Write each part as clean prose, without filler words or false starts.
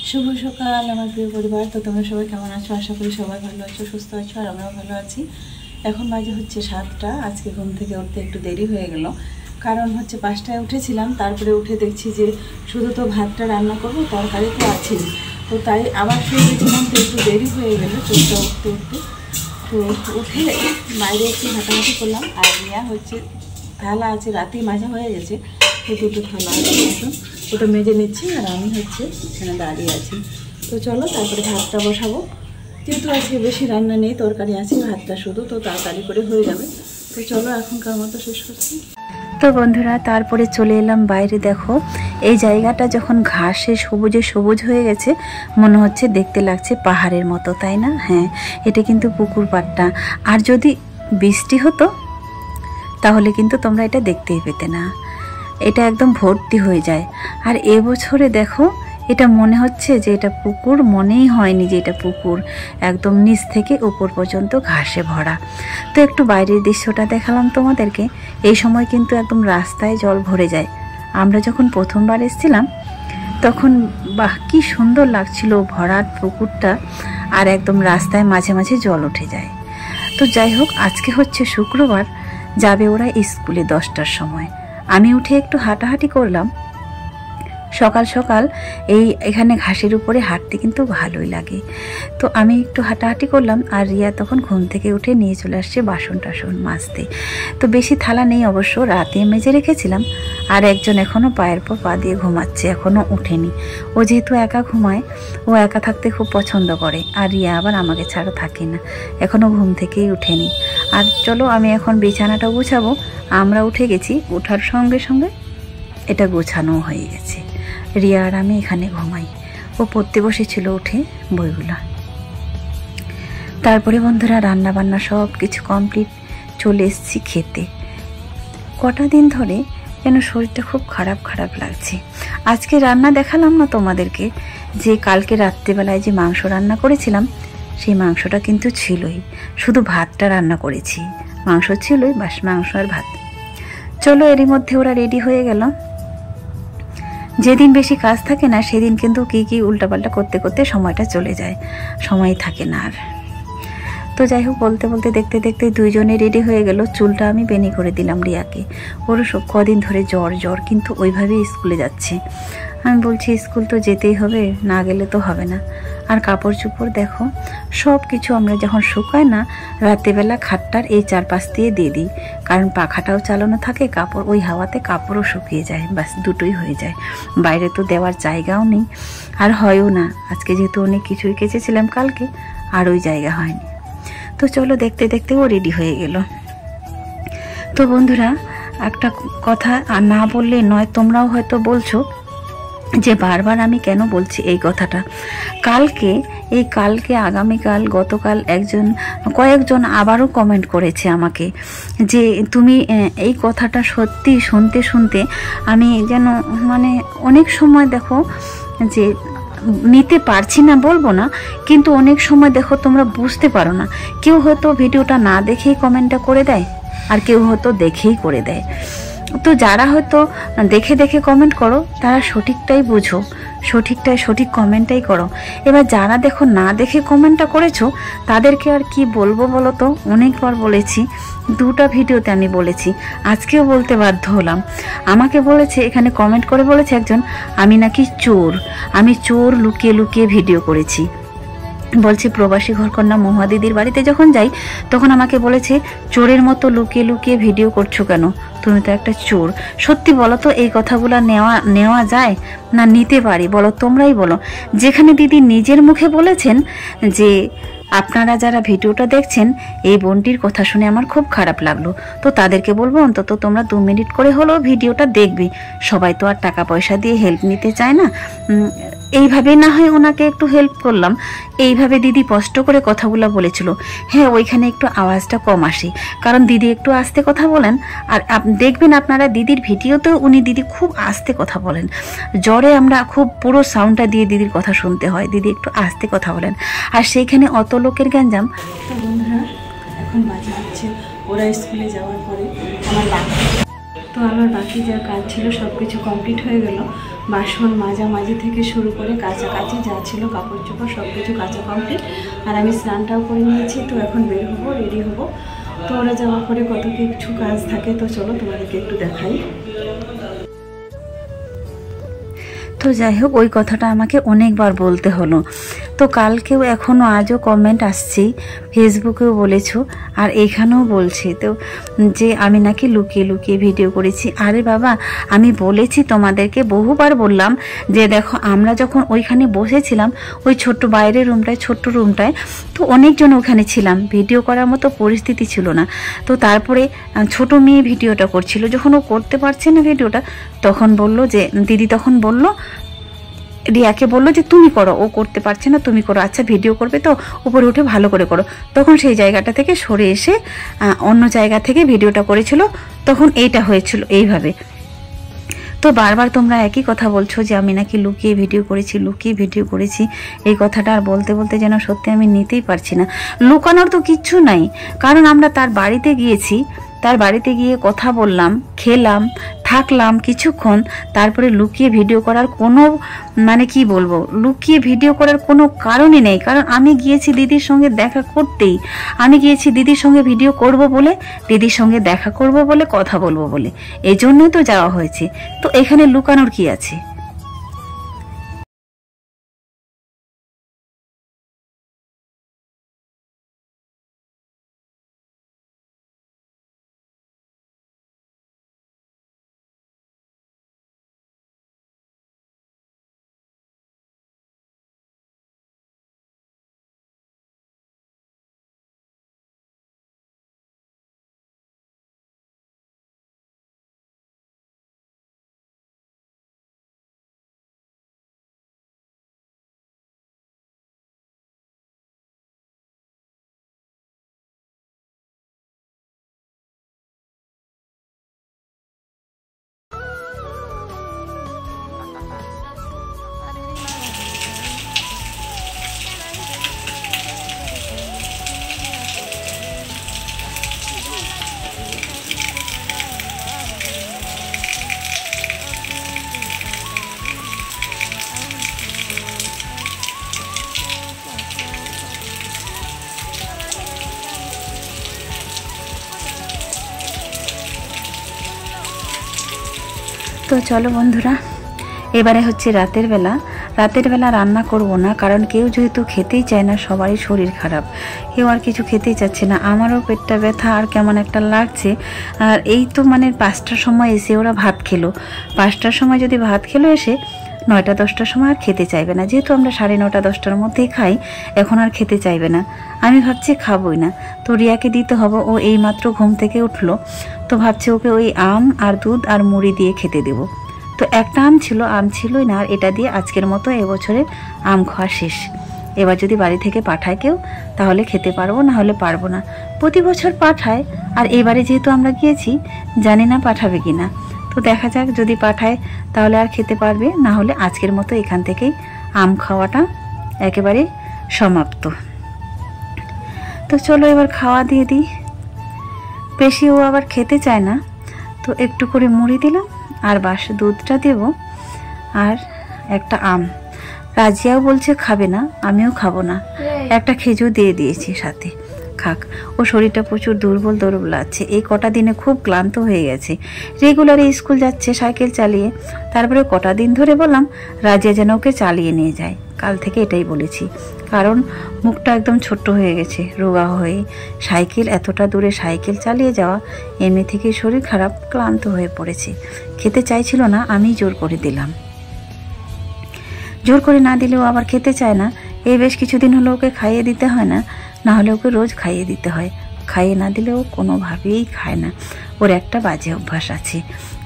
শুভ সকাল আমার প্রিয় পরিবার। তো তোমরা সবাই কেমন আছো? আশা করি সবাই ভালো আছো, সুস্থ আছো, আর আমরাও ভালো আছি। এখন বাজে হচ্ছে 7টা। আজকে ঘুম থেকে উঠতে একটু দেরি হয়ে গেল, কারণ হচ্ছে 5টায় উঠেছিলাম। তারপরে উঠে দেখছি যে শুধু তো ভাতটা রান্না করবো, তরকারি তো আছেই। তো তাই আবার শুয়ে দেখছিলাম, তো একটু দেরি হয়ে গেলো চোখটা উঠতে উঠতে। তো উঠে বাইরে একটু হাঁটাহাঁটি করলাম। আর রিয়া হচ্ছে থালা আছে, রাতেই মাজা হয়ে গেছে, তো দুটো থালা আছে, এখন ওটা মেজে নিচ্ছি। আর আমি হচ্ছে এখানে দাঁড়িয়ে আছি। তো চলো তারপরে ভাতটা বসাবো। যেহেতু আজকে বেশি রান্না নেই, তরকারি আছে, ভাতটা শুধু তো তাড়াতাড়ি করে হয়ে যাবে। তো চলো এখনকার মতো শেষ করছি। তো বন্ধুরা, তারপরে চলে এলাম বাইরে। দেখো এই জায়গাটা যখন ঘাসে সবুজে সবুজ হয়ে গেছে, মনে হচ্ছে দেখতে লাগছে পাহাড়ের মতো, তাই না? হ্যাঁ, এটা কিন্তু পুকুর পাড়টা। আর যদি বৃষ্টি হতো তাহলে কিন্তু তোমরা এটা দেখতেই পেতে না। এটা একদম ভর্তি হয়ে যায়। আর এবছরে দেখো, এটা মনে হচ্ছে যে এটা পুকুর, মনেই হয়নি যে এটা পুকুর। একদম নিচ থেকে উপর পর্যন্ত ঘাসে ভরা। তো একটু বাইরের দৃশ্যটা দেখালাম তোমাদেরকে। এই সময় কিন্তু একদম রাস্তায় জল ভরে যায়। আমরা যখন প্রথমবার এসেছিলাম তখন বাহ, কি সুন্দর লাগছিল ভরাট পুকুরটা, আর একদম রাস্তায় মাঝে মাঝে জল উঠে যায়। তো যাই হোক, আজকে হচ্ছে শুক্রবার, যাবে ওরা স্কুলে 10টার সময়। আমি উঠে একটু হাঁটাহাঁটি করলাম। সকাল সকাল এখানে ঘাসের উপরে হাঁটতে কিন্তু ভালোই লাগে। তো আমি একটু হাঁটাহাঁটি করলাম, আর রিয়া তখন ঘুম থেকে উঠে নিয়ে চলে আসছে বাসন টাসন মাজতে। তো বেশি থালা নেই অবশ্য, রাতে মেজে রেখেছিলাম। আর একজন এখনও পায়ের পর পা দিয়ে ঘুমাচ্ছে, এখনও উঠেনি। ও যেহেতু একা ঘুমায়, ও একা থাকতে খুব পছন্দ করে। আর রিয়া আবার আমাকে ছাড়া থাকে না, এখনও ঘুম থেকেই উঠেনি। আর চলো আমি এখন বিছানাটা গুছাবো। আমরা উঠে গেছি, ওঠার সঙ্গে সঙ্গে এটা গোছানো হয়ে গেছে। রিয়া আর আমি এখানে ঘুমাই। ও পড়তে বসেছিল উঠে বইগুলো। তারপরে বন্ধুরা, রান্না বান্না সব কিছু কমপ্লিট, চলে এসেছি খেতে। কটা দিন ধরে যেন শরীরটা খুব খারাপ খারাপ লাগছে। আজকে রান্না দেখালাম না তোমাদেরকে, যে কালকে রাত্রেবেলায় যে মাংস রান্না করেছিলাম, সেই মাংসটা কিন্তু ছিলই, শুধু ভাতটা রান্না করেছি। মাংস ছিলই, বাস মাংস আর ভাত। চলো, এরই মধ্যে ওরা রেডি হয়ে গেল। যেদিন বেশি কাজ থাকে না, সেদিন কিন্তু কি উল্টাপাল্টা করতে করতে সময়টা চলে যায়, সময় থাকে না আর। তো যাই হোক, বলতে বলতে দেখতে দেখতে দুইজনে রেডি হয়ে গেল। চুলটা আমি বেনি করে দিলাম রিয়াকে। ওর কদিন ধরে জ্বর, কিন্তু ওইভাবেই স্কুলে যাচ্ছে। আমি বলছি স্কুল তো যেতেই হবে, না গেলে তো হবে না। আর কাপড় চোপড় দেখো, সব কিছু আমরা যখন শুকায় না, রাত্রেবেলা খাটটার এই চারপাশ দিয়ে দিয়ে দিই, কারণ পাখাটাও চালানো থাকে, কাপড় ওই হাওয়াতে কাপড়ও শুকিয়ে যায়, ব্যাস দুটোই হয়ে যায়। বাইরে তো দেওয়ার জায়গাও নেই, আর হয়ও না। আজকে যেহেতু অনেক কিছুই কেচেছিলাম কালকে, আর ওই জায়গা হয়নি। তো চলো, দেখতে দেখতে ও রেডি হয়ে গেল। তো বন্ধুরা, একটা কথা আর না বললে নয়, তোমরাও হয়তো বলছো যে বারবার আমি কেন বলছি এই কথাটা। কালকে আগামীকাল গতকাল কয়েকজন আবারও কমেন্ট করেছে আমাকে, যে তুমি এই কথাটা সত্যি শুনতে শুনতে আমি যেন মানে অনেক সময় দেখো যে নিতে পারছি না, বলবো না, কিন্তু অনেক সময় দেখো তোমরা বুঝতে পারো না। কেউ হয়তো ভিডিওটা না দেখেই কমেন্টটা করে দেয়, আর কেউ হয়তো দেখেই করে দেয়। তো যারা হয়তো দেখে দেখে কমেন্ট করো, তারা সঠিকটাই বুঝো, সঠিক কমেন্টটাই করো। এবার যারা দেখো না দেখে কমেন্টটা করেছো, তাদেরকে আর কি বলবো বলো তো? অনেকবার বলেছি, 2টা ভিডিওতে আমি বলেছি, আজকেও বলতে বাধ্য হলাম। আমাকে বলেছে, এখানে কমেন্ট করে বলেছে একজন, আমি নাকি আমি চোর লুকিয়ে লুকিয়ে ভিডিও করেছি। বলছি প্রবাসী ঘরকন্যা মহুয়া দিদির বাড়িতে যখন যাই, তখন আমাকে বলেছে, চোরের মতো লুকিয়ে লুকিয়ে ভিডিও করছো কেন? তুমি তো একটা চোর। সত্যি বলো তো, এই কথাগুলো নেওয়া যায় না? নিতে পারি বলো? তোমরাই বলো। যেখানে দিদি নিজের মুখে বলেছেন যে আপনারা যারা ভিডিওটা দেখছেন, এই বোনটির কথা শুনে আমার খুব খারাপ লাগলো, তো তাদেরকে বলবো অন্তত তোমরা 2 মিনিট করে হলেও ভিডিওটা দেখবে। সবাই তো আর টাকা পয়সা দিয়ে হেল্প নিতে চায় না। এইভাবে না হয় ওনাকে একটু হেল্প করলাম। এইভাবে দিদি কষ্ট করে কথাগুলো বলেছিল। হ্যাঁ, ওইখানে একটু আওয়াজটা কম আসে, কারণ দিদি একটু আস্তে কথা বলেন। আর দেখবেন আপনারা দিদির ভিডিওতেও দিদি খুব আস্তে কথা বলেন। জ্বরে আমরা খুব পুরো সাউন্ডটা দিয়ে দিদির কথা শুনতে হয়, দিদি একটু আস্তে কথা বলেন। আর সেইখানে অত লোকের গ্যাঞ্জাম। তো বন্ধুরা, এখন বাজে হচ্ছে ওরা স্কুলে যাওয়ার পরে আমার বাকি যা কাজ ছিল সব কিছু কমপ্লিট হয়ে গেল। বাসন মাজামাজি থেকে শুরু করে কাছাকাছি যা ছিল কাপড় চোপড় সব কিছু কাঁচা কমপ্লিট। আর আমি স্নানটাও করে নিয়েছি। তো এখন বের হবো, রেডি হবো। তো ওরা যাওয়ার পরে কত কিছু কাজ থাকে, তো চলো তোমাদেরকে একটু দেখাই। তো যাই হোক, ওই কথাটা আমাকে অনেকবার বলতে হলো। তো কালকেও এখনও আজও কমেন্ট আসছেই, ফেসবুকেও বলেছো আর এখানেও বলছি তো যে আমি নাকি লুকিয়ে লুকিয়ে ভিডিও করেছি। আরে বাবা, আমি বলেছি তোমাদেরকে, বহুবার বললাম যে দেখো আমরা যখন ওইখানে বসেছিলাম ওই ছোট্ট বাইরের রুমটায়, ছোট্ট রুমটায়, তো অনেকজন ওখানে ছিলাম, ভিডিও করার মতো পরিস্থিতি ছিল না। তো তারপরে ছোট মেয়ে ভিডিওটা করছিল, যখন ও করতে পারছে না ভিডিওটা, তখন বলল যে দিদি, তখন বলল রিয়াকে বললো যে তুমি করো, ও করতে পারছে না, তুমি করো। আচ্ছা ভিডিও করবে তো উপরে উঠে ভালো করে করো। তখন সেই জায়গাটা থেকে সরে এসে অন্য জায়গা থেকে ভিডিওটা করেছিল, তখন এইটা হয়েছিল এইভাবে। তো বারবার তোমরা একই কথা বলছো যে আমি নাকি লুকিয়ে ভিডিও করেছি, লুকিয়ে ভিডিও করেছি। এই কথাটা আর বলতে বলতে যেন সত্যি আমি নিতেই পারছি না। লুকানোর তো কিচ্ছু নাই, কারণ আমরা তার বাড়িতে গিয়েছি, তার বাড়িতে গিয়ে কথা বললাম, খেলাম, থাকলাম কিছুক্ষণ, তারপরে লুকিয়ে ভিডিও করার কোনো মানে কি বলবো, লুকিয়ে ভিডিও করার কোনো কারণই নেই। কারণ আমি গিয়েছি দিদির সঙ্গে দেখা করতেই, আমি গিয়েছি দিদির সঙ্গে ভিডিও করব বলে, দিদির সঙ্গে দেখা করব বলে, কথা বলবো বলে, এই জন্যই তো যাওয়া হয়েছে। তো এখানে লুকানোর কি আছে? তো চলো বন্ধুরা, এবারে হচ্ছে রাতের বেলা রান্না করব না, কারণ কেউ যেহেতু খেতেই চায় না, সবারই শরীর খারাপ, কেউ আর কিছু খেতেই চাচ্ছে না। আমারও পেটটা ব্যথা আর কেমন একটা লাগছে। আর এই তো মানে 5টার সময় এসে ওরা ভাত খেলো, 5টার সময় যদি ভাত খেলো এসে 9টা 10টার সময় আর খেতে চাইবে না। যেহেতু আমরা 9:30 10টার মধ্যেই খাই, এখন আর খেতে চাইবে না। আমি ভাবছি খাবোই না। তো রিয়াকে দিতে হবে, ও এইমাত্র ঘুম থেকে উঠলো, তো ভাবছি ওকে ওই আম আর দুধ আর মুড়ি দিয়ে খেতে দেবো। তো একটা আম ছিলই না, আর এটা দিয়ে আজকের মতো এবছরের আম খাওয়া শেষ। এবার যদি বাড়ি থেকে পাঠায় কেউ তাহলে খেতে পারবো, না হলে পারবো না। প্রতি বছর পাঠায়, আর এবারে যেহেতু আমরা গিয়েছি জানি না পাঠাবে কিনা। তো দেখা যাক, যদি পাঠায় তাহলে আর খেতে পারবে, না হলে আজকের মতো এখান থেকেই আম খাওয়াটা একেবারে সমাপ্ত। তো চলো এবার খাওয়া দিয়ে দিই। বেশি ও আবার খেতে চায় না, তো একটু করে মুড়ি দিলাম, আর বাস দুধটা দেব, আর একটা আম। রাজিয়াও বলছে খাবে না, আমিও খাবো না, একটা খেজুর দিয়ে দিয়েছি সাথে, খাক। ও শরীরটা প্রচুর দুর্বল লাগছে, এই কটা দিনে খুব ক্লান্ত হয়ে গেছে। রেগুলারে স্কুল যাচ্ছে সাইকেল চালিয়ে, তারপরে কটা দিন ধরে বললাম রাজিয়া যেন ওকে চালিয়ে নিয়ে যায়। কাল থেকে এটাই বলেছি, কারণ মুখটা একদম ছোট্ট হয়ে গেছে রোগা হয়ে। সাইকেল এতটা দূরে সাইকেল চালিয়ে যাওয়া, এমনি থেকেই শরীর খারাপ, ক্লান্ত হয়ে পড়েছে। খেতে চাইছিল না, আমি জোর করে দিলাম। জোর করে না দিলেও আবার খেতে চায় না। এই বেশ কিছুদিন হলো ওকে খাইয়ে দিতে হয় না, না হলে ওকে রোজ খাইয়ে দিতে হয়। খাইয়ে না দিলেও কোনোভাবেই খায় না। ওর একটা বাজে অভ্যাস আছে,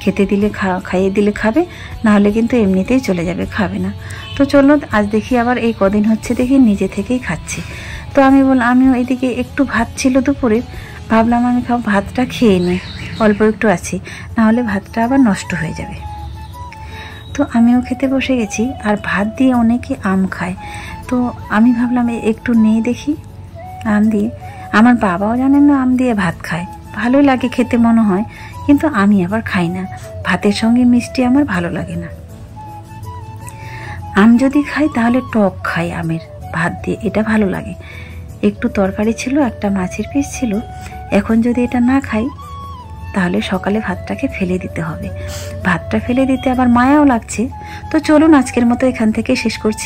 খেতে দিলে খাইয়ে দিলে খাবে, না হলে কিন্তু এমনিতেই চলে যাবে, খাবে না। তো চলো আজ দেখি আবার এই কদিন হচ্ছে দেখি নিজে থেকেই খাচ্ছে। তো আমিও এদিকে একটু ভাত ছিল দুপুরে, ভাবলাম আমি ভাতটা খেয়ে নিই, অল্প একটু আছে, না হলে ভাতটা আবার নষ্ট হয়ে যাবে। তো আমিও খেতে বসে গেছি, আর ভাত দিয়ে অনেকে আম খায়। তো আমি ভাবলাম একটু নিয়ে দেখি আম দিয়ে। আমার বাবাও জানেন না আম দিয়ে ভাত খায়, ভালোই লাগে খেতে মনে হয়, কিন্তু আমি আবার খাই না। ভাতের সঙ্গে মিষ্টি আমার ভালো লাগে না। আম যদি খাই তাহলে টক খাই আমের ভাত দিয়ে, এটা ভালো লাগে। একটু তরকারি ছিল, একটা মাছের পিস ছিল। এখন যদি এটা না খাই তাহলে সকালে ভাতটাকে ফেলে দিতে হবে। ভাতটা ফেলে দিতে আবার মায়াও লাগছে। তো চলুন আজকের মতো এখান থেকে শেষ করছি।